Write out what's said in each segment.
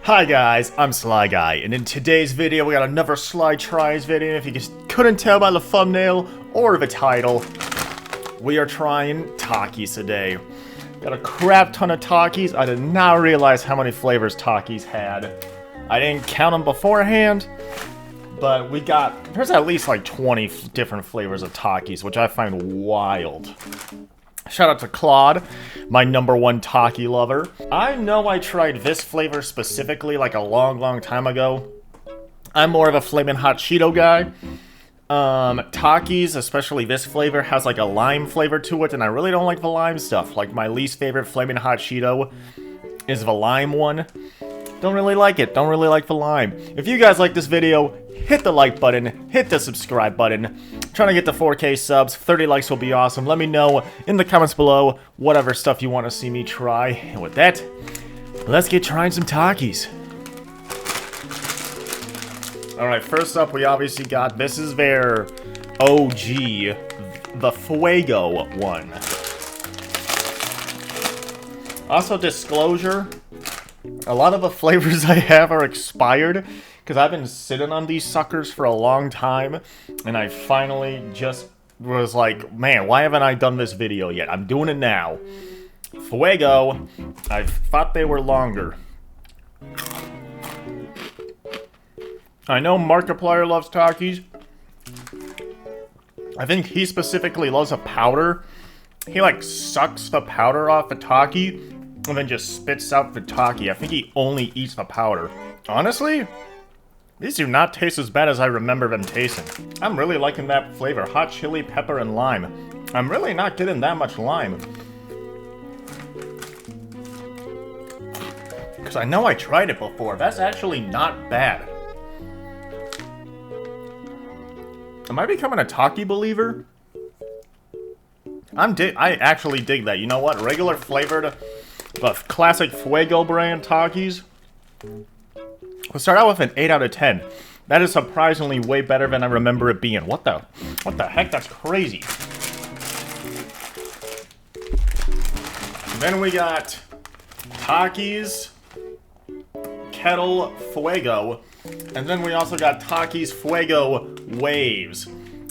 Hi guys, I'm Sly Guy, and in today's video we got another Sly Tries video. If you just couldn't tell by the thumbnail or the title, we are trying Takis today. Got a crap ton of Takis. I did not realize how many flavors Takis had. I didn't count them beforehand, but there's at least like 20 different flavors of Takis, which I find wild. Shout out to Claude, my #1 Taki lover. I know I tried this flavor specifically like a long time ago. I'm more of a Flamin' Hot Cheeto guy. Takis, especially this flavor, has like a lime flavor to it, and I really don't like the lime stuff. Like, my least favorite Flamin' Hot Cheeto is the lime one. Don't really like it. Don't really like the lime. If you guys like this video, hit the like button, hit the subscribe button. Trying to get to 4K subs. 30 likes will be awesome. Let me know in the comments below whatever stuff you want to see me try. And with that, let's get trying some Takis. Alright, first up we obviously got, this is their OG, the Fuego one. Also, disclosure, a lot of the flavors I have are expired, because I've been sitting on these suckers for a long time, and I finally just was like, man, why haven't I done this video yet? I'm doing it now. Fuego, I thought they were longer. I know Markiplier loves Takis. I think he specifically loves a powder. He like sucks the powder off the Taki and then just spits out the Taki. I think he only eats the powder. Honestly, these do not taste as bad as I remember them tasting. I'm really liking that flavor. Hot chili, pepper, and lime. I'm really not getting that much lime. Because I know I tried it before. That's actually not bad. Am I becoming a Taki believer? I actually dig that. You know what? Regular flavored, the classic Fuego brand Takis. We'll start out with an 8 out of 10. That is surprisingly way better than I remember it being. What the heck? That's crazy. Then we got Takis Kettle Fuego. And then we also got Takis Fuego Waves.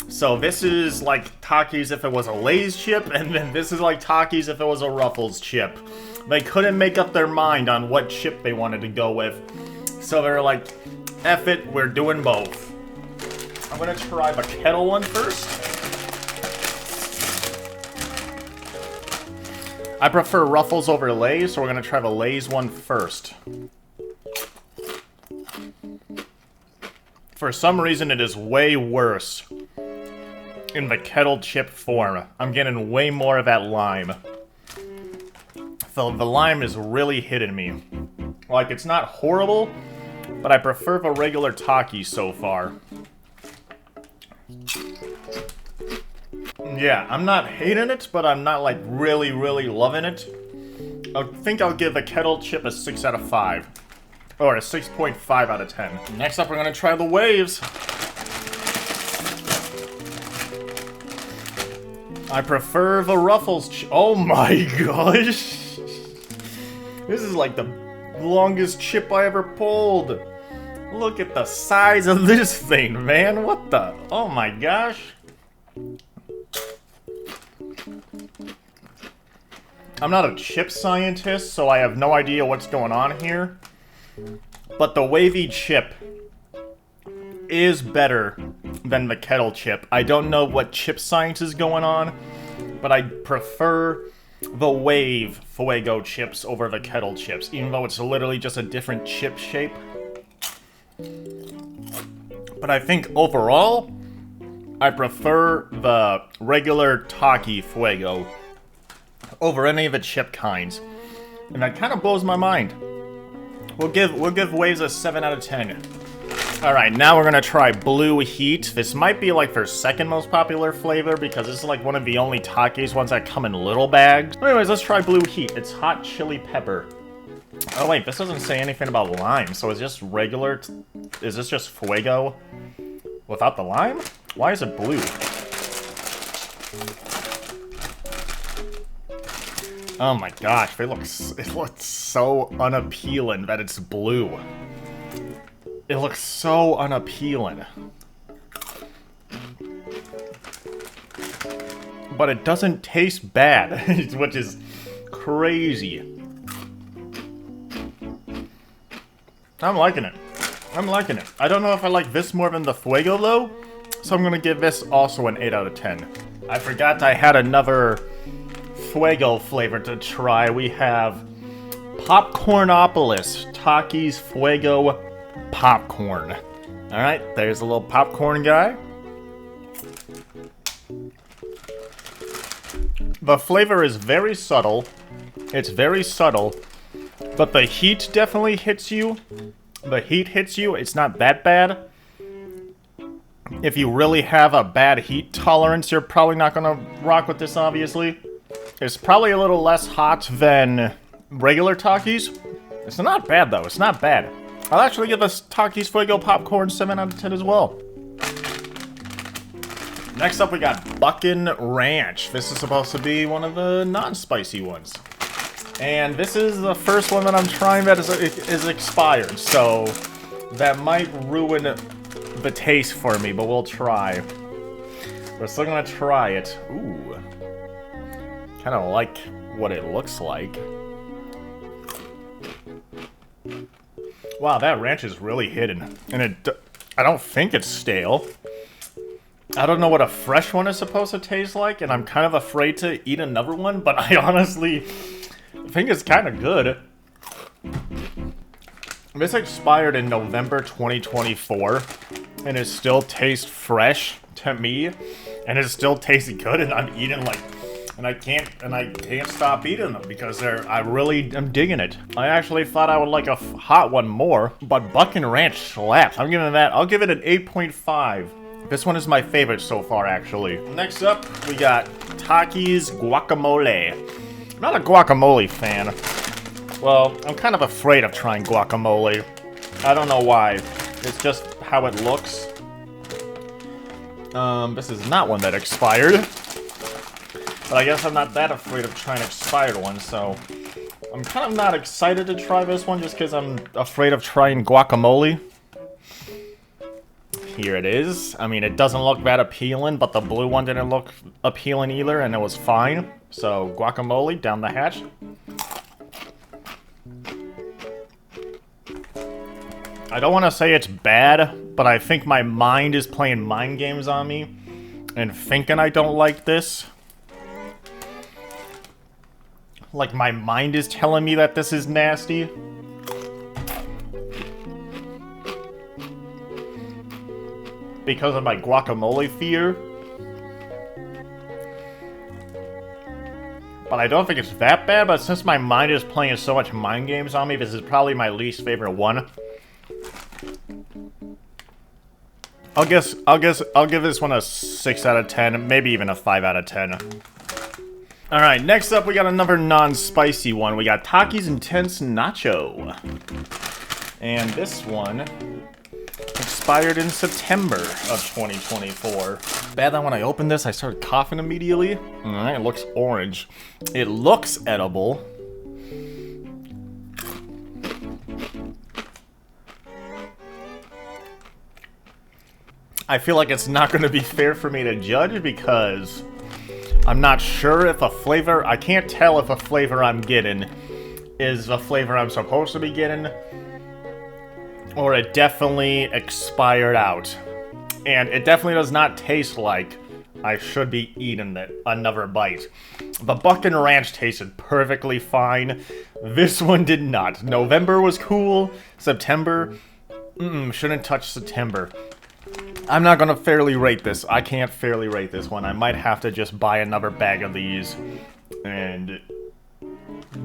So this is like Takis if it was a Lay's chip, and then this is like Takis if it was a Ruffles chip. They couldn't make up their mind on what chip they wanted to go with. So they're like, F it, we're doing both. I'm gonna try the kettle one first. I prefer Ruffles over Lay's, so we're gonna try the Lay's one first. For some reason, it is way worse in the kettle chip form. I'm getting way more of that lime. So the lime is really hitting me. Like, it's not horrible, but I prefer the regular Taki so far. Yeah, I'm not hating it, but I'm not, like, really loving it. I think I'll give the kettle chip a 6 out of 5. Or a 6.5 out of 10. Next up, we're gonna try the waves. I prefer the Ruffles oh my gosh! This is like the longest chip I ever pulled. Look at the size of this thing, man. What the? Oh my gosh. I'm not a chip scientist, so I have no idea what's going on here. But the wavy chip is better than the kettle chip. I don't know what chip science is going on, but I prefer the wave Fuego chips over the kettle chips, even though it's literally just a different chip shape. But I think overall, I prefer the regular Taki Fuego over any of the chip kinds. And that kind of blows my mind. We'll give Waves a 7 out of 10. Alright, now we're gonna try Blue Heat. This might be like their second most popular flavor, because this is like one of the only Takis ones that come in little bags. Anyways, let's try Blue Heat. It's hot chili pepper. Oh wait, this doesn't say anything about lime, so is this regular? Is this just Fuego without the lime? Why is it blue? Oh my gosh, it looks so unappealing that it's blue. It looks so unappealing. But it doesn't taste bad, which is crazy. I'm liking it. I'm liking it. I don't know if I like this more than the Fuego though, so I'm gonna give this also an 8 out of 10. I forgot I had another Fuego flavor to try. We have Popcornopolis Takis Fuego Popcorn. Alright, there's a little popcorn guy. The flavor is very subtle. It's very subtle. But the heat definitely hits you. The heat hits you. It's not that bad. If you really have a bad heat tolerance, you're probably not going to rock with this, obviously. It's probably a little less hot than regular Takis. It's not bad, though. It's not bad. I'll actually give this Takis Fuego Popcorn 7 out of 10 as well. Next up, we got Buckin' Ranch. This is supposed to be one of the non-spicy ones. And this is the first one that I'm trying that is expired, so that might ruin the taste for me, but we'll try. We're still gonna try it. Ooh. Kind of like what it looks like. Wow, that ranch is really hidden. And I don't think it's stale. I don't know what a fresh one is supposed to taste like, and I'm kind of afraid to eat another one, but I honestly think it's kind of good. This expired in November 2024, and it still tastes fresh to me, and it still tastes good, and I'm eating like, and I can't stop eating them because I really am digging it. I actually thought I would like a hot one more, but Buckin' Ranch slaps. I'll give it an 8.5. This one is my favorite so far, actually. Next up, we got Takis Guacamole. I'm not a guacamole fan. Well, I'm kind of afraid of trying guacamole. I don't know why. It's just how it looks. This is not one that expired. But I guess I'm not that afraid of trying expired ones, so I'm kind of not excited to try this one just because I'm afraid of trying guacamole. Here it is. I mean, it doesn't look that appealing, but the blue one didn't look appealing either, and it was fine. So, guacamole down the hatch. I don't want to say it's bad, but I think my mind is playing mind games on me and thinking I don't like this. Like, my mind is telling me that this is nasty. Because of my guacamole fear. But I don't think it's that bad, but since my mind is playing so much mind games on me, this is probably my least favorite one. I'll give this one a 6 out of 10, maybe even a 5 out of 10. Alright, next up we got another non-spicy one. We got Takis Intense Nacho. And this one expired in September of 2024. Bad that when I opened this, I started coughing immediately. Alright, it looks orange. It looks edible. I feel like it's not going to be fair for me to judge because I'm not sure if a flavor... I can't tell if a flavor I'm getting is the flavor I'm supposed to be getting, or it definitely expired out. And it definitely does not taste like I should be eating another bite. The Buckin' Ranch tasted perfectly fine. This one did not. November was cool. September, shouldn't touch September. I'm not gonna fairly rate this. I can't fairly rate this one. I might have to just buy another bag of these and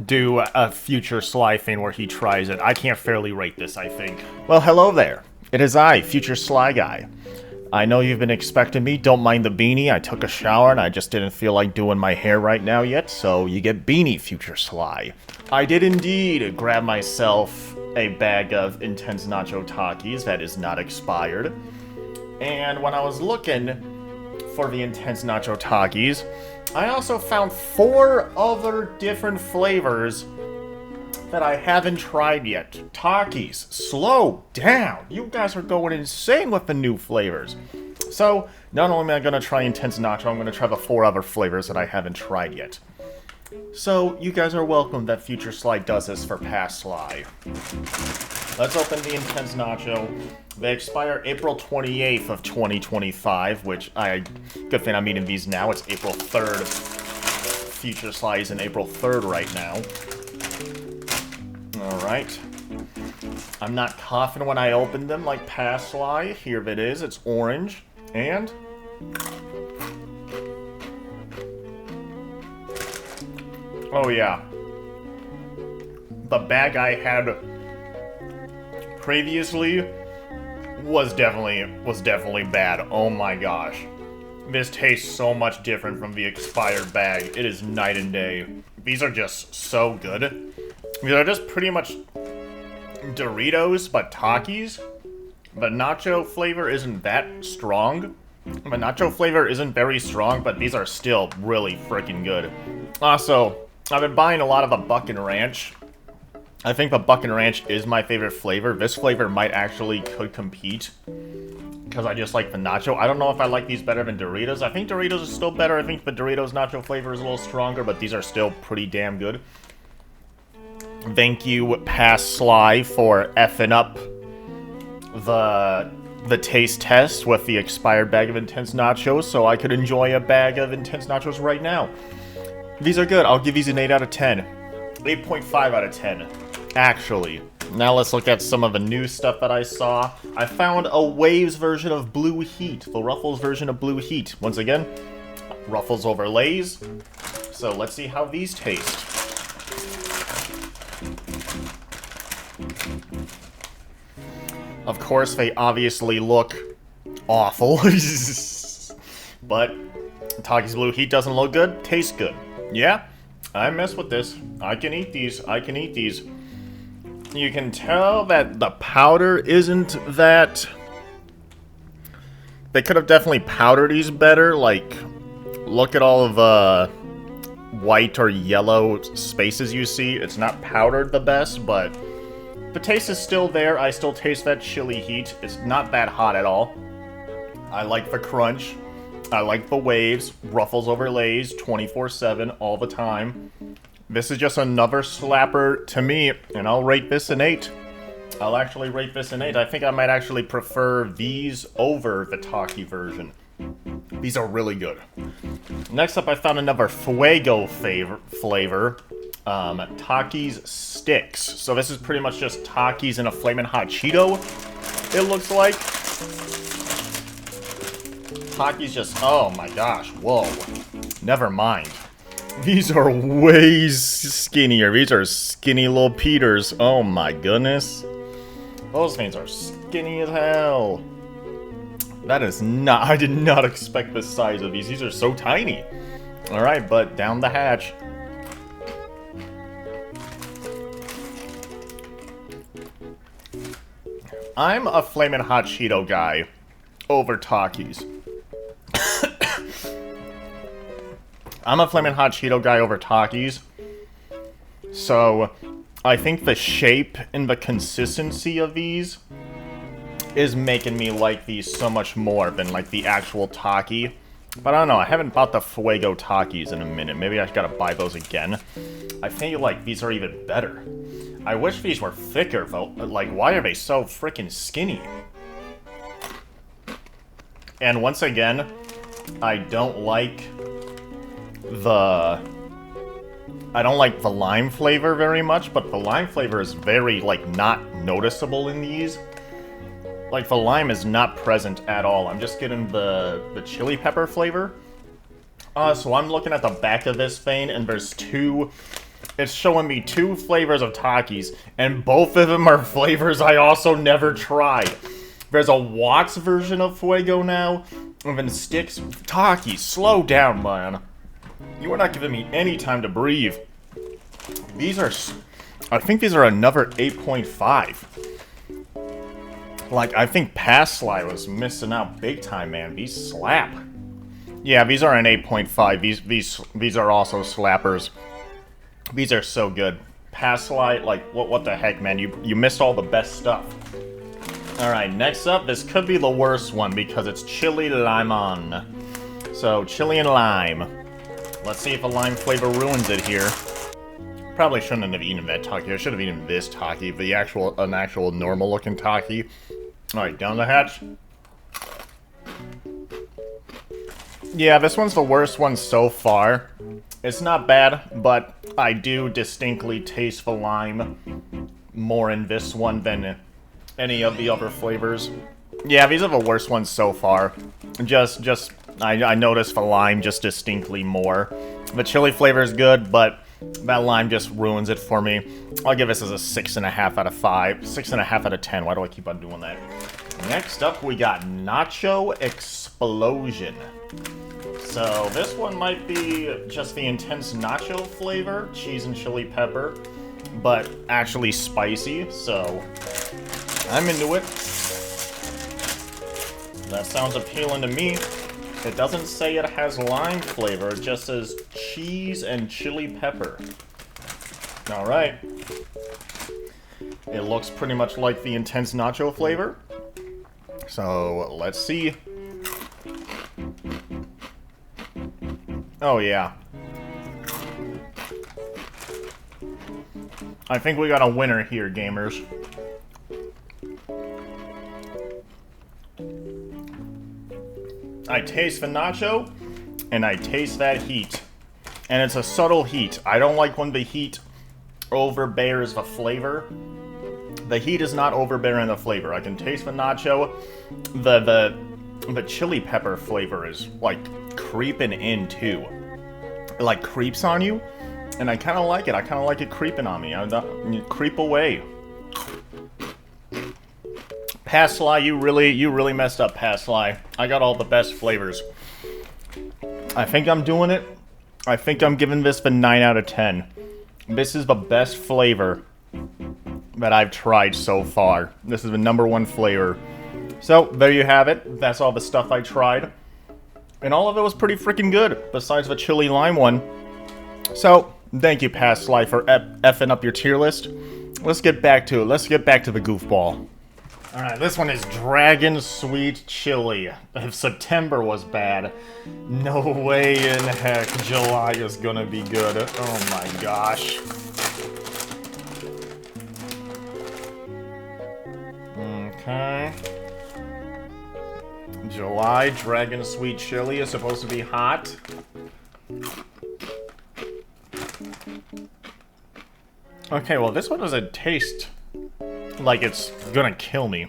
do a future Sly thing where he tries it. I can't fairly rate this, I think. Well, hello there. It is I, future Sly Guy. I know you've been expecting me. Don't mind the beanie. I took a shower and I just didn't feel like doing my hair right now yet, so you get beanie, future Sly. I did indeed grab myself a bag of Intense Nacho Takis that is not expired. And when I was looking for the Intense Nacho Takis. I also found 4 other different flavors that I haven't tried yet. Takis, slow down. You guys are going insane with the new flavors. So, not only am I going to try Intense Nacho, I'm going to try the 4 other flavors that I haven't tried yet. So, you guys are welcome that Future Sly does this for past Sly. Let's open the Intense Nacho. They expire April 28th of 2025, which good thing I'm eating these now. It's April 3rd. Future Sly is in April 3rd right now. Alright. I'm not coughing when I open them like past Sly. Here it is. It's orange. And... oh yeah. The bag I had previously was definitely bad. Oh my gosh. This tastes so much different from the expired bag. It is night and day. These are just so good. These are just pretty much Doritos, but Takis. The nacho flavor isn't that strong. The nacho flavor isn't very strong, but these are still really freaking good. Also, I've been buying a lot of the Buck and Ranch. I think the Buck and Ranch is my favorite flavor. This flavor could compete. Because I just like the nacho. I don't know if I like these better than Doritos. I think Doritos is still better. I think the Doritos nacho flavor is a little stronger, but these are still pretty damn good. Thank you, past Sly, for effing up the taste test with the expired bag of Intense Nachos, so I could enjoy a bag of Intense Nachos right now. These are good. I'll give these an 8 out of 10. 8.5 out of 10, actually. Now let's look at some of the new stuff that I saw. I found a Waves version of Blue Heat, the Ruffles version of Blue Heat. Once again, Ruffles over Lay's. So let's see how these taste. Of course, they obviously look awful. But Takis Blue Heat doesn't look good, tastes good. Yeah, I mess with this. I can eat these. I can eat these. You can tell that the powder isn't that... They could have definitely powdered these better. Like, look at all of the white or yellow spaces you see. It's not powdered the best, but the taste is still there. I still taste that chili heat. It's not that hot at all. I like the crunch. I like the waves. Ruffles over Lay's 24/7 all the time. This is just another slapper to me, and I'll rate this an 8. I'll actually rate this an 8. I think I might actually prefer these over the Taki version. These are really good. Next up, I found another Fuego flavor. Takis Sticks. So this is pretty much just Takis in a Flamin' Hot Cheeto, it looks like. Takis just... oh my gosh, whoa. Never mind. These are way skinnier. These are skinny little Peters. Oh my goodness. Those things are skinny as hell. That is not... I did not expect the size of these. These are so tiny. Alright, but down the hatch. I'm a Flamin' Hot Cheeto guy over Takis. I'm a Flamin' Hot Cheeto guy over Takis. So, I think the shape and the consistency of these is making me like these so much more than, like, the actual Taki. But I don't know, I haven't bought the Fuego Takis in a minute. Maybe I gotta buy those again. I think, like, these are even better. I wish these were thicker, though. Like, why are they so freaking skinny? And once again, I don't like the lime flavor very much, but the lime flavor is very, like, not noticeable in these. Like, the lime is not present at all. I'm just getting the chili pepper flavor. So I'm looking at the back of this thing, and there's two... It's showing me 2 flavors of Takis, and both of them are flavors I also never tried. There's a Watts version of Fuego now, and then Sticks. Takis, slow down, man. You are not giving me any time to breathe. These are... I think these are another 8.5. Like, I think past Sly was missing out big time, man. These slap. Yeah, these are an 8.5. These are also slappers. These are so good. Past Sly, like what the heck, man? You missed all the best stuff. All right, next up, this could be the worst one because it's chili limon. So chili and lime. Let's see if a lime flavor ruins it here. Probably shouldn't have eaten that Taki. I should have eaten this Taki, an actual normal looking Taki. All right, down the hatch. Yeah, this one's the worst one so far. It's not bad, but I do distinctly taste the lime more in this one than any of the other flavors. Yeah, these are the worst ones so far. I noticed the lime just distinctly more. The chili flavor is good, but that lime just ruins it for me. I'll give this as a 6.5 out of 5. 6.5 out of 10. Why do I keep on doing that? Next up, we got Nacho Explosion. So this one might be just the intense nacho flavor, cheese and chili pepper, but actually spicy, so I'm into it. That sounds appealing to me. It doesn't say it has lime flavor, it just says cheese and chili pepper. Alright. It looks pretty much like the intense nacho flavor. So, let's see. Oh, yeah. I think we got a winner here, gamers. I taste the nacho, and I taste that heat. And it's a subtle heat. I don't like when the heat overbears the flavor. The heat is not overbearing the flavor. I can taste the nacho. The chili pepper flavor is, like, creeping in, too. It, like, creeps on you, and I kind of like it. I kind of like it creeping on me. Creep away. Past Sly, you really messed up, Past Sly. I got all the best flavors. I think I'm doing it. I think I'm giving this the 9 out of 10. This is the best flavor that I've tried so far. This is the #1 flavor. So, there you have it. That's all the stuff I tried. And all of it was pretty freaking good, besides the chili lime one. So, thank you, Past Sly, for effing up your tier list. Let's get back to it. Let's get back to the goofball. Alright, this one is Dragon Sweet Chili. If September was bad, no way in heck July is gonna be good. Oh my gosh. Okay. July, Dragon Sweet Chili is supposed to be hot. Okay, well this one doesn't taste like it's gonna kill me.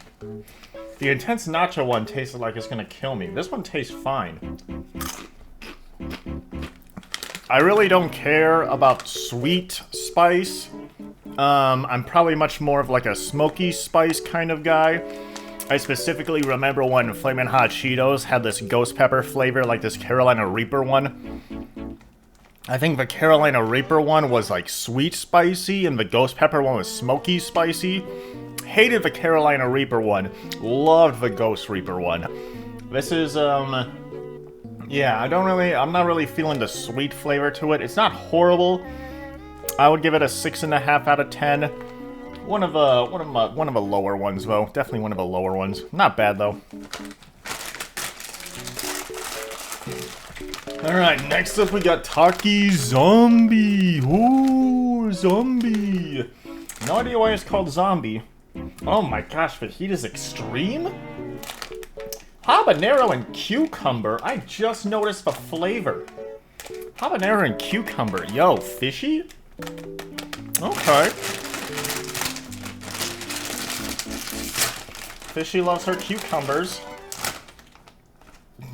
The intense nacho one tasted like it's gonna kill me. This one tastes fine. I really don't care about sweet spice. I'm probably much more of like a smoky spice kind of guy. I specifically remember when Flamin' Hot Cheetos had this ghost pepper flavor, like this Carolina Reaper one. I think the Carolina Reaper one was like sweet spicy, and the ghost pepper one was smoky spicy. Hated the Carolina Reaper one. Loved the Ghost Reaper one. This is, yeah, I'm not really feeling the sweet flavor to it. It's not horrible. I would give it a 6.5 out of 10. One of the lower ones, though. Definitely one of the lower ones. Not bad, though. Alright, next up we got Taki Zombie. Ooh, Zombie. No idea why it's called Zombie. Oh my gosh, the heat is extreme? Habanero and cucumber. I just noticed the flavor. Habanero and cucumber. Yo, fishy? Okay. Fishy loves her cucumbers.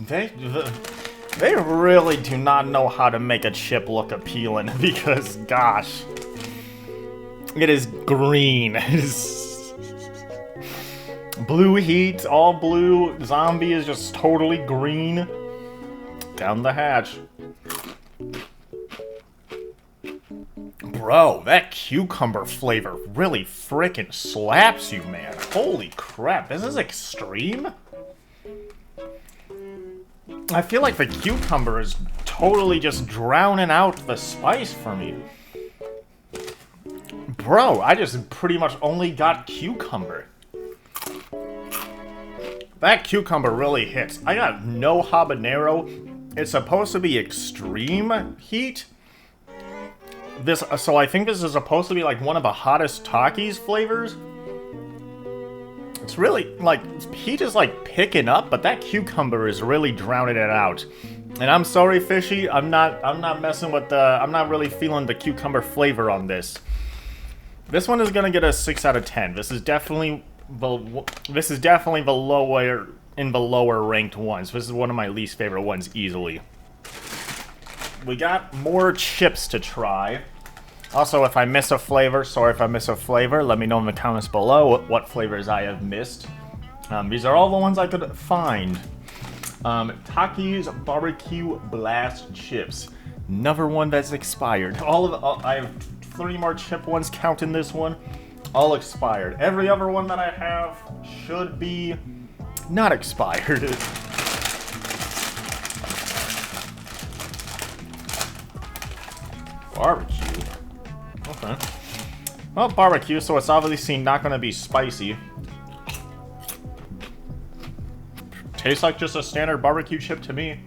They really do not know how to make a chip look appealing because, gosh, it is green. It is blue heat, all blue. Zombie is just totally green. Down the hatch. Bro, that cucumber flavor really frickin' slaps you, man. Holy crap, this is extreme? I feel like the cucumber is totally just drowning out the spice for me. Bro, I just pretty much only got cucumber. That cucumber really hits. I got no habanero. It's supposed to be extreme heat. So I think this is supposed to be like one of the hottest Takis flavors. It's really, like, heat is like picking up, but that cucumber is really drowning it out. And I'm sorry, Fishy, I'm not messing with I'm not really feeling the cucumber flavor on this. This one is gonna get a 6 out of 10. This is definitely the lower, in the lower ranked ones. This is one of my least favorite ones easily. We got more chips to try. Also, if I miss a flavor, sorry if I miss a flavor, let me know in the comments below what flavors I have missed. These are all the ones I could find. Takis Barbecue Blast Chips. Another one that's expired. I have 3 more chip ones counting this one. All expired. Every other one that I have should be not expired. Barbecue. Okay. Well, barbecue, so it's obviously not going to be spicy. Tastes like just a standard barbecue chip to me.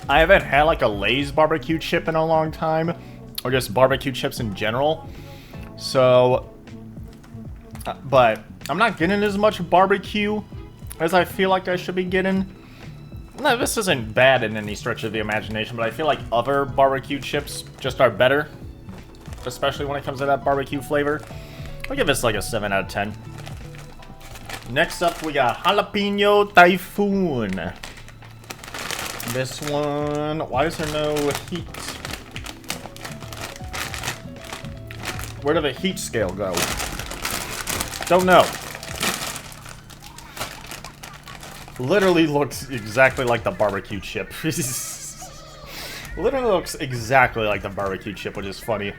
I haven't had like a Lay's barbecue chip in a long time, or just barbecue chips in general. So, but I'm not getting as much barbecue as I feel like I should be getting. No, this isn't bad in any stretch of the imagination, but I feel like other barbecue chips just are better. Especially when it comes to that barbecue flavor. I'll give this like a 7 out of 10. Next up, we got Jalapeno Typhoon. This one, why is there no heat? Where did the heat scale go? Don't know. Literally looks exactly like the barbecue chip. Literally looks exactly like the barbecue chip, which is funny.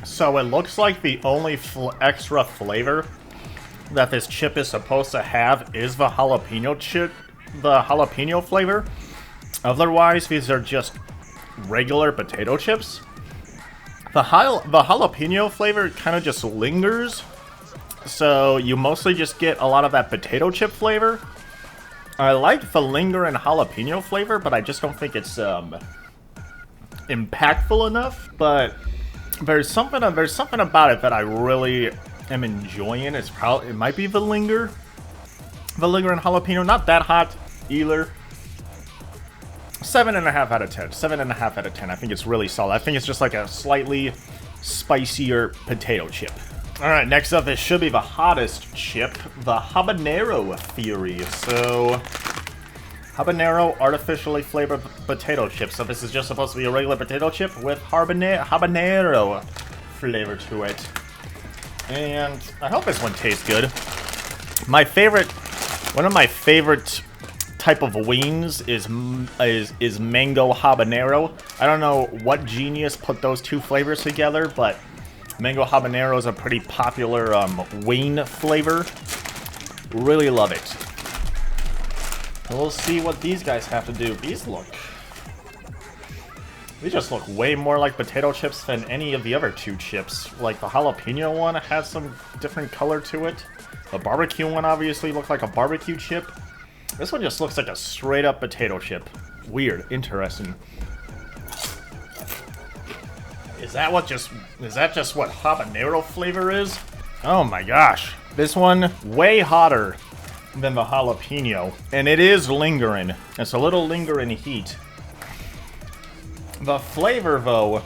So it looks like the only extra flavor that this chip is supposed to have is the jalapeno chip, the jalapeno flavor. Otherwise, these are just regular potato chips. The jalapeno flavor kind of just lingers, so you mostly just get a lot of that potato chip flavor. I like the lingering jalapeno flavor, but I just don't think it's impactful enough. But there's something about it that I really am enjoying. It might be the lingering jalapeno. Not that hot either. 7.5 out of 10. 7.5 out of 10. I think it's really solid. I think it's just like a slightly spicier potato chip. Alright, next up, this should be the hottest chip, the Habanero Theory. So, habanero artificially flavored potato chip. So this is just supposed to be a regular potato chip with habanero flavor to it. And I hope this one tastes good. One of my favorite type of wings is mango habanero. I don't know what genius put those two flavors together, but mango habanero is a pretty popular wing flavor. Really love it. And we'll see what these guys have to do. These just look way more like potato chips than any of the other two chips. Like the jalapeno one has some different color to it. The barbecue one obviously looked like a barbecue chip. This one just looks like a straight up potato chip. Weird, interesting. Is that just what habanero flavor is? Oh my gosh. This one way hotter than the jalapeno. And it is lingering. It's a little lingering heat. The flavor though,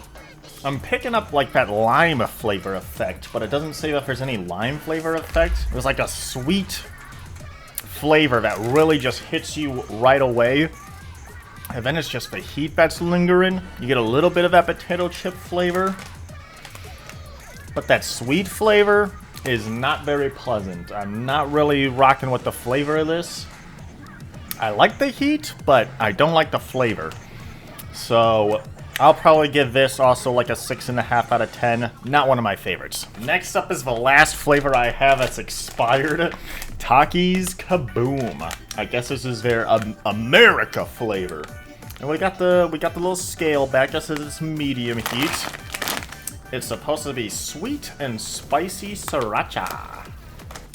I'm picking up like that lime flavor effect, but it doesn't say that there's any lime flavor effect. There's like a sweet flavor that really just hits you right away. And then it's just the heat that's lingering. You get a little bit of that potato chip flavor. But that sweet flavor is not very pleasant. I'm not really rocking with the flavor of this. I like the heat, but I don't like the flavor. So, I'll probably give this also like a 6.5 out of 10. Not one of my favorites. Next up is the last flavor I have that's expired. Takis Kaboom. I guess this is their America flavor. And we got the little scale back. Just says it's medium heat. It's supposed to be sweet and spicy sriracha.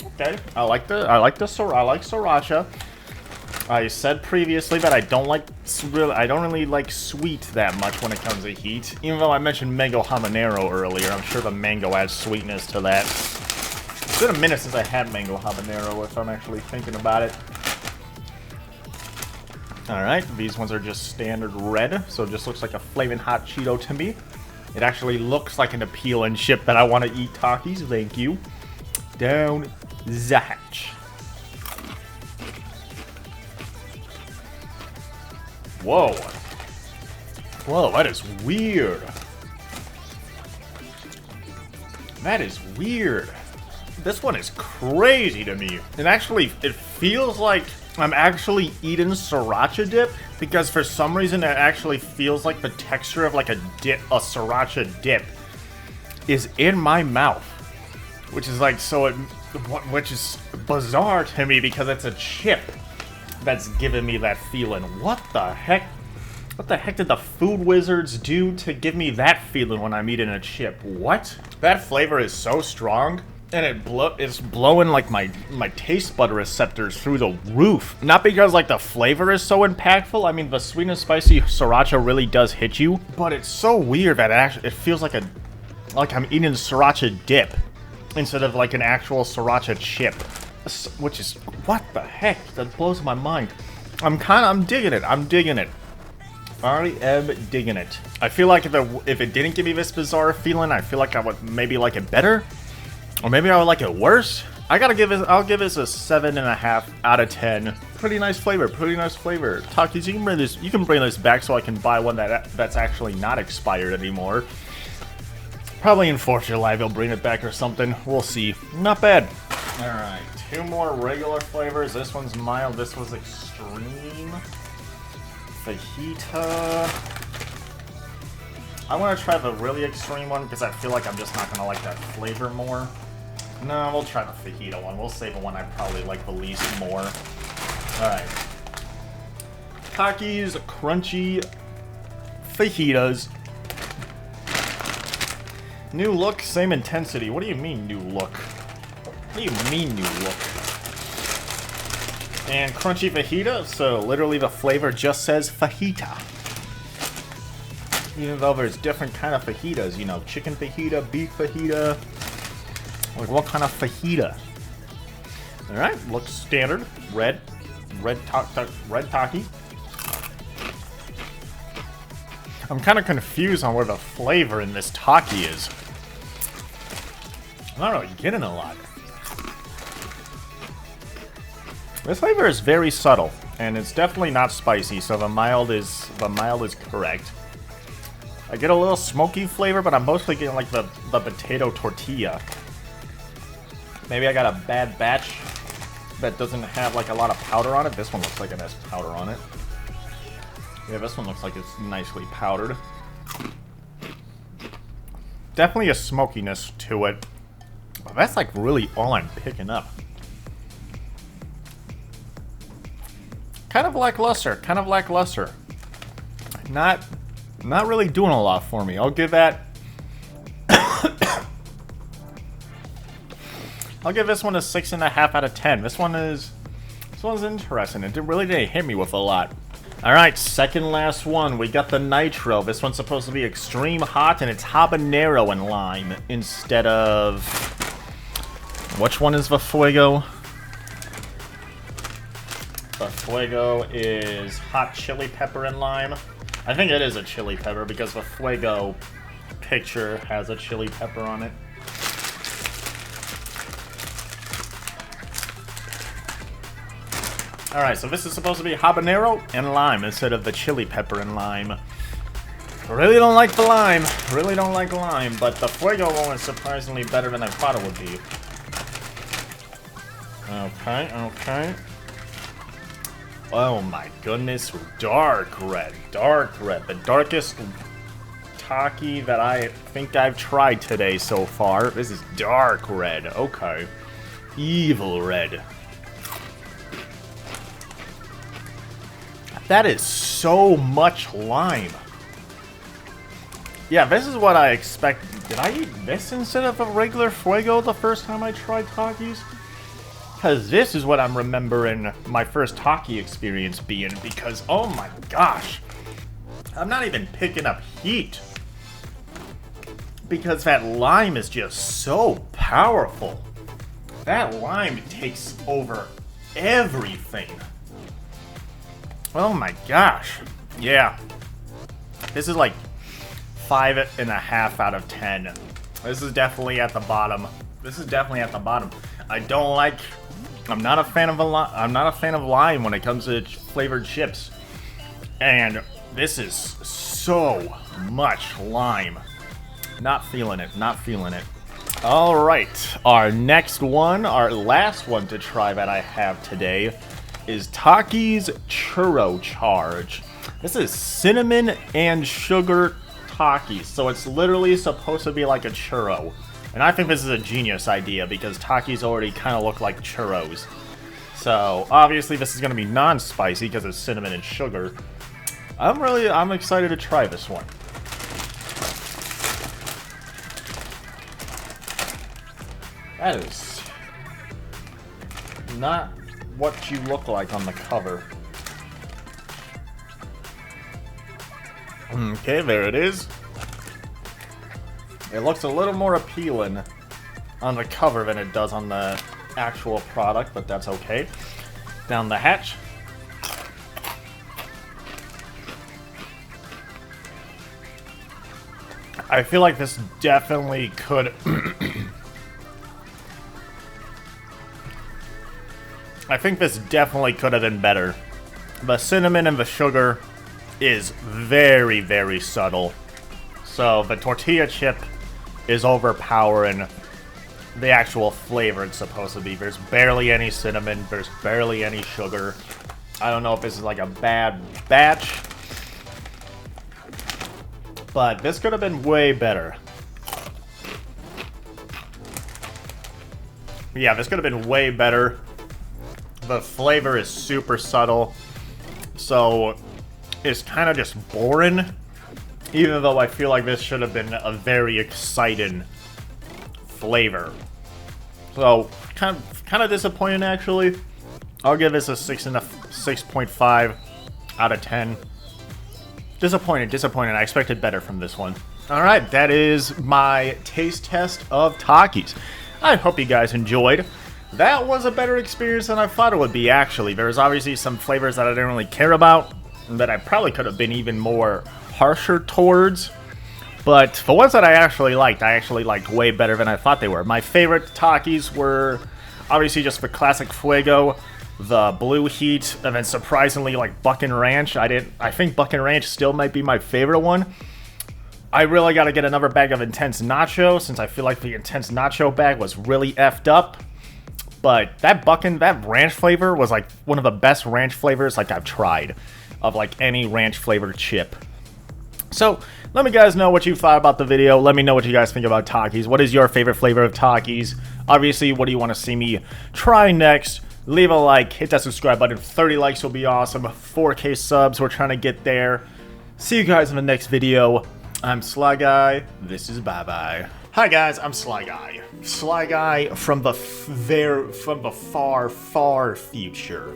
Okay, I like sriracha. I said previously that I don't really like sweet that much when it comes to heat. Even though I mentioned mango habanero earlier, I'm sure the mango adds sweetness to that. It's been a minute since I had mango habanero, if I'm actually thinking about it. Alright, these ones are just standard red, so it just looks like a flaming hot Cheeto to me. It actually looks like an appealing chip that I want to eat Takis, thank you. Down the hatch. Whoa. Whoa, that is weird. That is weird. This one is crazy to me. It feels like I'm actually eating sriracha dip, because for some reason it actually feels like the texture of like a sriracha dip is in my mouth. Which is like, which is bizarre to me because it's a chip that's giving me that feeling. What the heck? What the heck did the food wizards do to give me that feeling when I'm eating a chip? What? That flavor is so strong, and it's blowing like my taste bud receptors through the roof. Not because like the flavor is so impactful. I mean, the sweet and spicy sriracha really does hit you, but it's so weird that it feels like I'm eating sriracha dip instead of like an actual sriracha chip. Which is, what the heck? That blows my mind. I'm digging it. I'm digging it. I am digging it. I feel like if it didn't give me this bizarre feeling, I feel like I would maybe like it better. Or maybe I would like it worse. I'll give this a 7.5 out of 10. Pretty nice flavor, pretty nice flavor. Takis, you can bring this back so I can buy one that's actually not expired anymore. Probably in 4th of July they'll bring it back or something. We'll see. Not bad. Alright, 2 more regular flavors. This one's mild, this one's extreme. Fajita. I want to try the really extreme one because I feel like I'm just not going to like that flavor more. No, we'll try the fajita one. We'll save the one I probably like the least more. Alright. Takis Crunchy Fajitas. New look, same intensity. What do you mean, new look? What do you mean, new look? And crunchy fajita, so literally the flavor just says fajita. Even though there's different kind of fajitas, you know, chicken fajita, beef fajita. Like, what kind of fajita? Alright, looks standard. Red Taki. I'm kind of confused on where the flavor in this Taki is. I'm not really getting a lot. This flavor is very subtle, and it's definitely not spicy, so the mild is correct. I get a little smoky flavor, but I'm mostly getting like the potato tortilla. Maybe I got a bad batch that doesn't have like a lot of powder on it. This one looks like it has powder on it. Yeah, this one looks like it's nicely powdered. Definitely a smokiness to it. But that's like really all I'm picking up. Kind of lackluster. Kind of lackluster. Not really doing a lot for me. I'll give that... I'll give this one a 6.5 out of 10. This one's interesting. It really didn't hit me with a lot. Alright, second last one. We got the Nitro. This one's supposed to be extreme hot, and it's habanero and lime instead of... Which one is the Fuego? The Fuego is hot chili pepper and lime. I think it is a chili pepper because the Fuego picture has a chili pepper on it. Alright, so this is supposed to be habanero and lime instead of the chili pepper and lime. Really don't like the lime. Really don't like lime, but the Fuego one is surprisingly better than I thought it would be. Okay, okay. Oh my goodness, dark red, dark red. The darkest Taki that I think I've tried today so far. This is dark red. Okay. Evil red. That is so much lime. Yeah, this is what I expect. Did I eat this instead of a regular Fuego the first time I tried Takis? Because this is what I'm remembering my first Taki experience being, because, oh my gosh. I'm not even picking up heat. Because that lime is just so powerful. That lime takes over everything. Oh my gosh. Yeah. This is like 5.5 out of 10. This is definitely at the bottom. This is definitely at the bottom. I'm not a fan of lime when it comes to flavored chips. And this is so much lime. Not feeling it, not feeling it. Alright, our next one, our last one to try that I have today is Takis Churro Charge. This is cinnamon and sugar Takis, so it's literally supposed to be like a churro. And I think this is a genius idea because Takis already kind of look like churros. So obviously this is going to be non-spicy because it's cinnamon and sugar. I'm excited to try this one. That is not what you look like on the cover. Okay, there it is. It looks a little more appealing on the cover than it does on the actual product, but that's okay. Down the hatch. I feel like this definitely could... I think this definitely could have been better. The cinnamon and the sugar is very, very subtle. So the tortilla chip is overpowering the actual flavor it's supposed to be. There's barely any cinnamon. There's barely any sugar. I don't know if this is like a bad batch. But this could have been way better. Yeah, this could have been way better. The flavor is super subtle. So it's kind of just boring. Even though I feel like this should have been a very exciting flavor. So kind of disappointing actually. I'll give this a 6.5 out of 10. Disappointed. I expected better from this one. Alright, that is my taste test of Takis. I hope you guys enjoyed. That was a better experience than I thought it would be, actually. There's obviously some flavors that I didn't really care about, that I probably could have been even more harsher towards. But the ones that I actually liked way better than I thought they were. My favorite Takis were obviously just the classic Fuego, the Blue Heat, and then surprisingly like Buckin' Ranch. I think Buckin' Ranch still might be my favorite one. I really got to get another bag of Intense Nacho, since I feel like the Intense Nacho bag was really effed up. But that ranch flavor was like one of the best ranch flavors like I've tried of like any ranch flavored chip. So let me guys know what you thought about the video. Let me know what you guys think about Takis. What is your favorite flavor of Takis? Obviously, what do you want to see me try next? Leave a like, hit that subscribe button. 30 likes will be awesome. 4K subs, we're trying to get there. See you guys in the next video. I'm Sly Guy. This is Bye Bye. Hi guys, I'm Sly Guy. Sly Guy from the far, far future.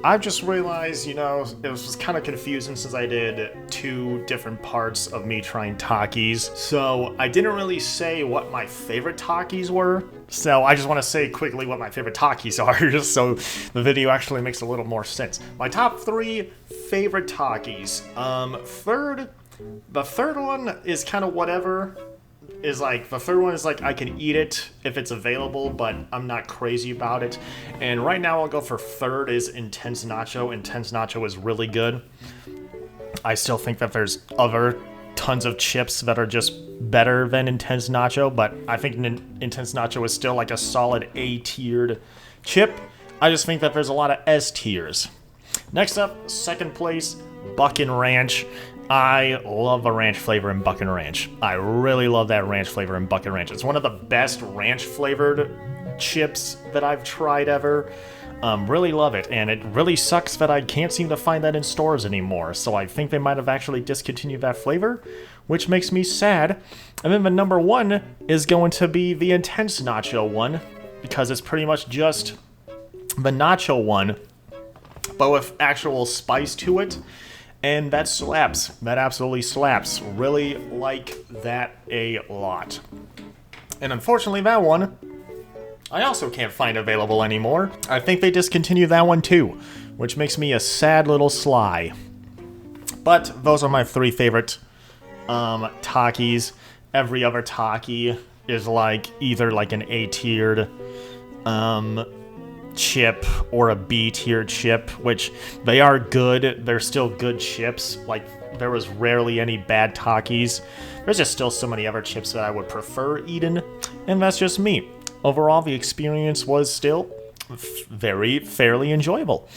I've just realized, you know, it was kind of confusing since I did 2 different parts of me trying Takis. So I didn't really say what my favorite Takis were. So I just want to say quickly what my favorite Takis are, just so the video actually makes a little more sense. My top 3 favorite Takis. The third one is kind of whatever. The third one is like I can eat it if it's available, but I'm not crazy about it. And right now I'll go for third is Intense Nacho. Intense Nacho is really good. I still think that there's other tons of chips that are just better than Intense Nacho, but I think Intense Nacho is still like a solid A-tiered chip. I just think that there's a lot of S tiers. Next up, second place, Buckin' Ranch. I love the ranch flavor in Buckin' Ranch. I really love that ranch flavor in Buckin' Ranch. It's one of the best ranch flavored chips that I've tried ever. Really love it, and it really sucks that I can't seem to find that in stores anymore, so I think they might have actually discontinued that flavor, which makes me sad. And then the number one is going to be the Intense Nacho one, because it's pretty much just the nacho one, but with actual spice to it, and that slaps. That absolutely slaps. Really like that a lot. And unfortunately, that one I also can't find available anymore. I think they discontinued that one too, which makes me a sad little Sly. But those are my three favorite Takis. Every other Taki is like either like an A-tiered chip or a B-tiered chip, which they are good. They're still good chips. Like, there was rarely any bad Takis. There's just still so many other chips that I would prefer eating, and that's just me. Overall, the experience was still fairly enjoyable.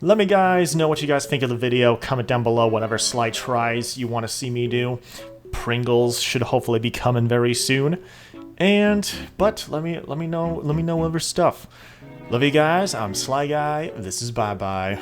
Let me guys know what you guys think of the video. Comment down below whatever Sly Tries you want to see me do. Pringles should hopefully be coming very soon. But let me know other stuff. Love you guys. I'm Sly Guy. This is bye bye.